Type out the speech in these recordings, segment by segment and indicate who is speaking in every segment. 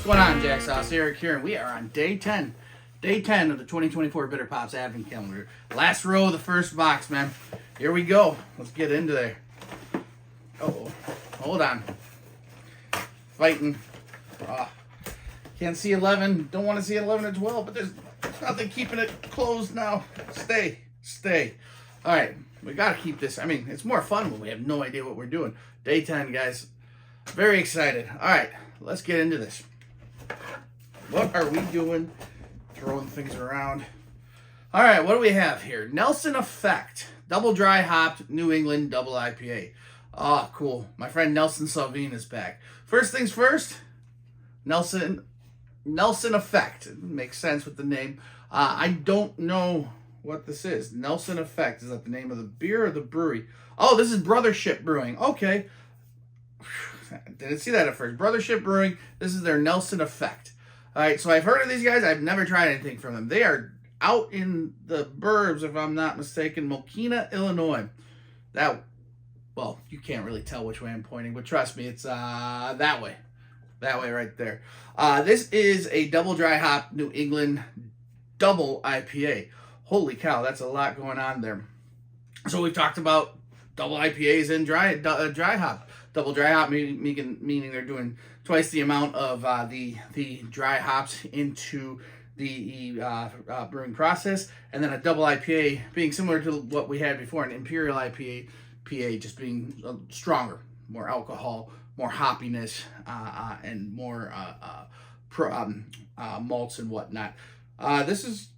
Speaker 1: going on, Jack Sauce? Eric here, and we are on day 10. Day 10 of the 2024 Bitterpops Advent Calendar. Last row of the first box, man. Here we go. Let's get into there. Uh-oh. Hold on. Fighting. Can't see 11. Don't want to see 11 or 12, but there's nothing keeping it closed now. Stay. All right. We got to keep this. I mean, it's more fun when we have no idea what we're doing. Day 10, guys. Very excited. All right. Let's get into this. What are we doing? Throwing things around. All right, what do we have here? Nelson Effect. Double dry hopped New England double IPA. Oh, cool. My friend Nelson Sauvin is back. First things first, Nelson Effect. It makes sense with the name. I don't know what this is. Nelson Effect. Is that the name of the beer or the brewery? Oh, this is Brothership Brewing. Okay. Didn't see that at first. Brothership Brewing. This is their Nelson Effect. All right, so I've heard of these guys. I've never tried anything from them. They are out in the burbs, if I'm not mistaken, Mokina, Illinois. Well, you can't really tell which way I'm pointing, but trust me, it's that way. That way right there. This is a double dry hop New England double IPA. Holy cow, that's a lot going on there. So we've talked about double IPAs and dry hop. Double dry hop meaning they're doing twice the amount of the dry hops into the brewing process, and then a double IPA being similar to what we had before, an Imperial IPA, just being stronger, more alcohol, more hoppiness, and more malts and whatnot. This is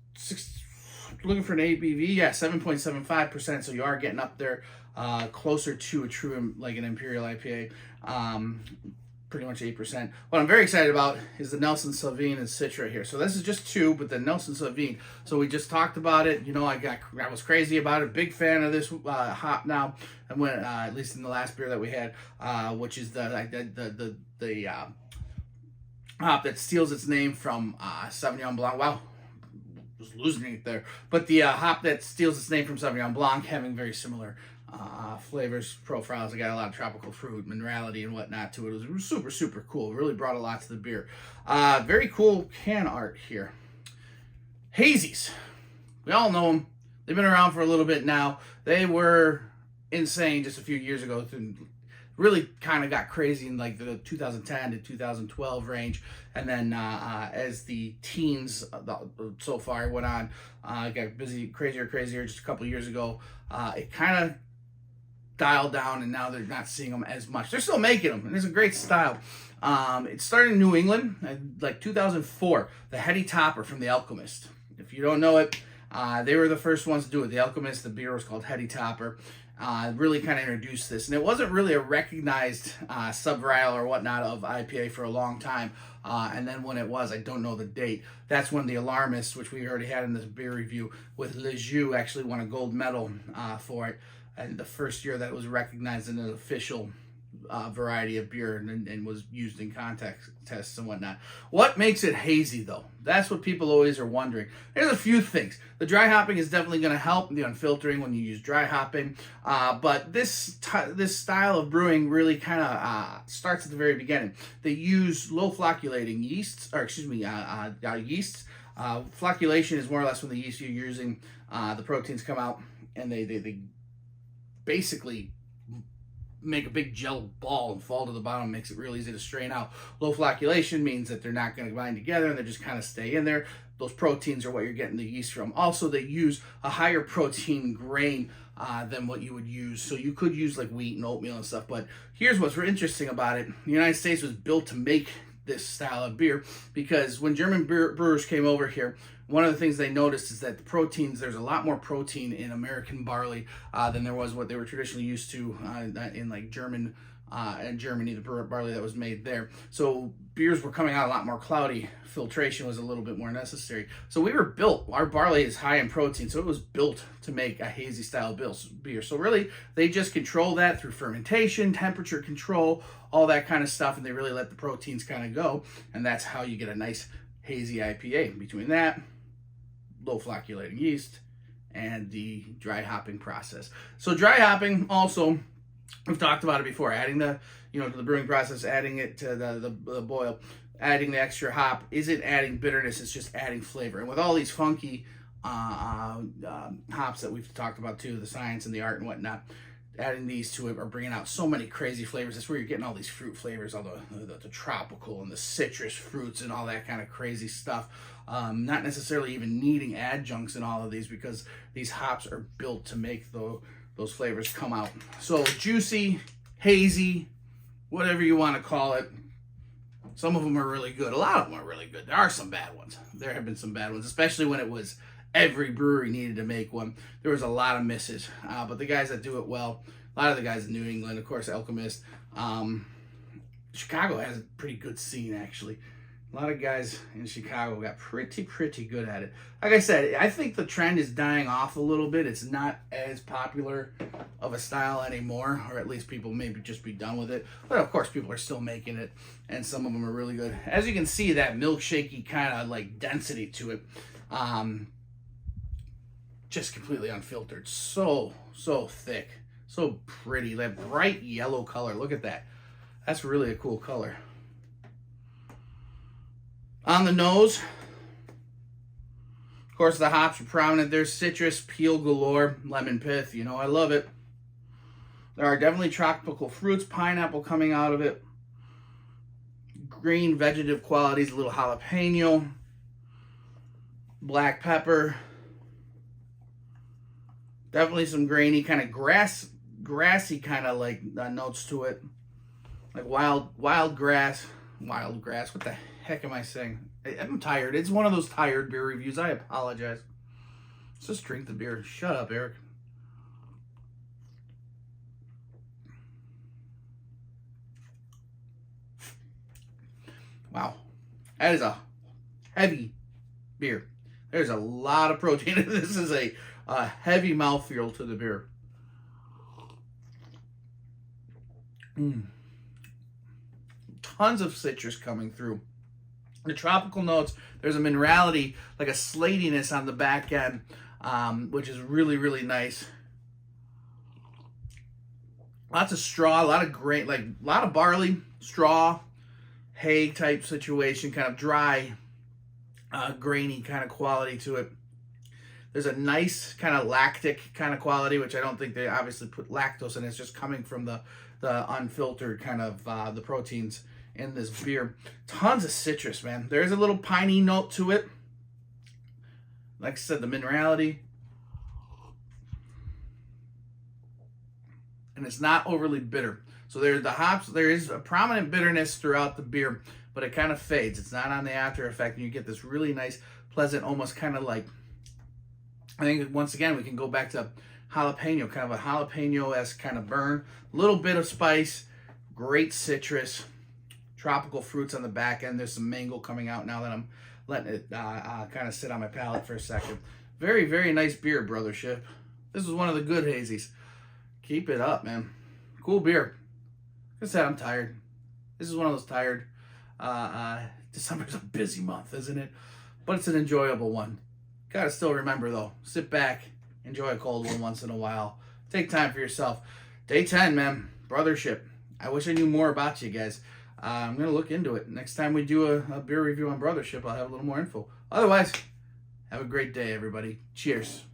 Speaker 1: looking for an ABV, 7.75%, so you are getting up there. Closer to a true, like an Imperial IPA, pretty much 8%. What I'm very excited about is the Nelson Sauvin and Citra here. So this is just two, but the Nelson Sauvin. So we just talked about it. You know, I was crazy about it. Big fan of this hop now. And when at least in the last beer that we had, which is the hop that steals its name from Sauvignon Blanc. Wow. Was losing it there. But the hop that steals its name from Sauvignon Blanc, having very similar flavors, profiles. I got a lot of tropical fruit, minerality, and whatnot to it. It was super, super cool. Really brought a lot to the beer. Very cool can art here. Hazy's. We all know them. They've been around for a little bit now. They were insane just a few years ago. Really kind of got crazy in like the 2010 to 2012 range. And then as the teens so far went on, got crazier just a couple years ago. It kind of dialed down, and now they're not seeing them as much. They're still making them, and it's a great style. It started in New England, like 2004, the Heady Topper from The Alchemist. If you don't know it, they were the first ones to do it. The Alchemist, the beer was called Heady Topper. Really kind of introduced this, and it wasn't really a recognized sub-varietal or whatnot of IPA for a long time. And then when it was, I don't know the date, that's when the Alarmist, which we already had in this beer review with Le Jus, actually won a gold medal for it. And the first year that it was recognized in an official variety of beer and was used in contests and whatnot. What makes it hazy, though? That's what people always are wondering. There's a few things. The dry hopping is definitely going to help the unfiltering when you use dry hopping, but this style of brewing really kind of starts at the very beginning. They use low flocculating yeasts, or excuse me, yeasts. Flocculation is more or less when the yeast you're using, the proteins come out and they basically make a big gel ball and fall to the bottom. Makes it real easy to strain out. Low flocculation means that they're not going to bind together and they just kind of stay in there. Those proteins are what you're getting the yeast from. Also, they use a higher protein grain than what you would use. So you could use like wheat and oatmeal and stuff. But here's what's interesting about it. The United States was built to make this style of beer because when German brewers came over here, one of the things they noticed is that the proteins, there's a lot more protein in American barley than there was what they were traditionally used to in like Germany, the barley that was made there. So beers were coming out a lot more cloudy. Filtration was a little bit more necessary. So we were built, our barley is high in protein, so it was built to make a hazy style beer. So really, they just control that through fermentation, temperature control, all that kind of stuff, and they really let the proteins kind of go, and that's how you get a nice hazy IPA. Between that, low flocculating yeast, and the dry hopping process. So dry hopping also, we've talked about it before, adding to the brewing process, adding it to the boil. adding the extra hop isn't adding bitterness, it's just adding flavor. And with all these funky hops that we've talked about too, the science and the art and whatnot, adding these to it are bringing out so many crazy flavors. That's where you're getting all these fruit flavors, all the tropical and the citrus fruits and all that kind of crazy stuff. Not necessarily even needing adjuncts in all of these, because these hops are built to make those flavors come out. So juicy, hazy, whatever you want to call it. Some of them are really good. A lot of them are really good. There are some bad ones. There have been some bad ones, especially when it was every brewery needed to make one. There was a lot of misses. But the guys that do it well, a lot of the guys in New England, of course, Alchemist. Chicago has a pretty good scene, actually. A lot of guys in Chicago got pretty good at it. Like I said, I think the trend is dying off a little bit. It's not as popular of a style anymore, or at least people maybe just be done with it. But of course, people are still making it, and some of them are really good. As you can see, that milkshakey kind of like density to it, just completely unfiltered. So thick, so pretty. That bright yellow color. Look at that. That's really a cool color. On the nose, of course, the hops are prominent. There's citrus, peel galore, lemon pith. You know, I love it. There are definitely tropical fruits, pineapple coming out of it. Green vegetative qualities, a little jalapeno, black pepper. Definitely some grainy, kind of grassy kind of like notes to it. Like wild grass. What the heck am I saying? I'm tired. It's one of those tired beer reviews. I apologize. Let's just drink the beer. Shut up, Eric. Wow. That is a heavy beer. There's a lot of protein. This is a heavy mouthfeel to the beer. Tons of citrus coming through. The tropical notes, there's a minerality, like a slatiness on the back end, which is really nice. Lots of straw, a lot of grain, like a lot of barley, straw, hay type situation, kind of dry, grainy kind of quality to it. There's a nice kind of lactic kind of quality, which I don't think they obviously put lactose in. It's just coming from the unfiltered kind of the proteins in this beer. Tons of citrus, man. There's a little piney note to it. Like I said, the minerality. And it's not overly bitter. So there's the hops. There is a prominent bitterness throughout the beer, but it kind of fades. It's not on the after effect, and you get this really nice, pleasant, almost kind of like, I think once again we can go back to jalapeno, kind of a jalapeno-esque kind of burn. A little bit of spice, great citrus, tropical fruits on the back end. There's some mango coming out now that I'm letting it kind of sit on my palate for a second. Very nice beer, brothership. This is one of the good hazies. Keep it up, man. Cool beer. Like I said, I'm tired. This is one of those tired. December's a busy month, isn't it? But it's an enjoyable one. Gotta still remember though, sit back, enjoy a cold one once in a while. Take time for yourself. Day 10, man. Brothership. I wish I knew more about you guys. I'm going to look into it. Next time we do a beer review on Brothership, I'll have a little more info. Otherwise, have a great day, everybody. Cheers.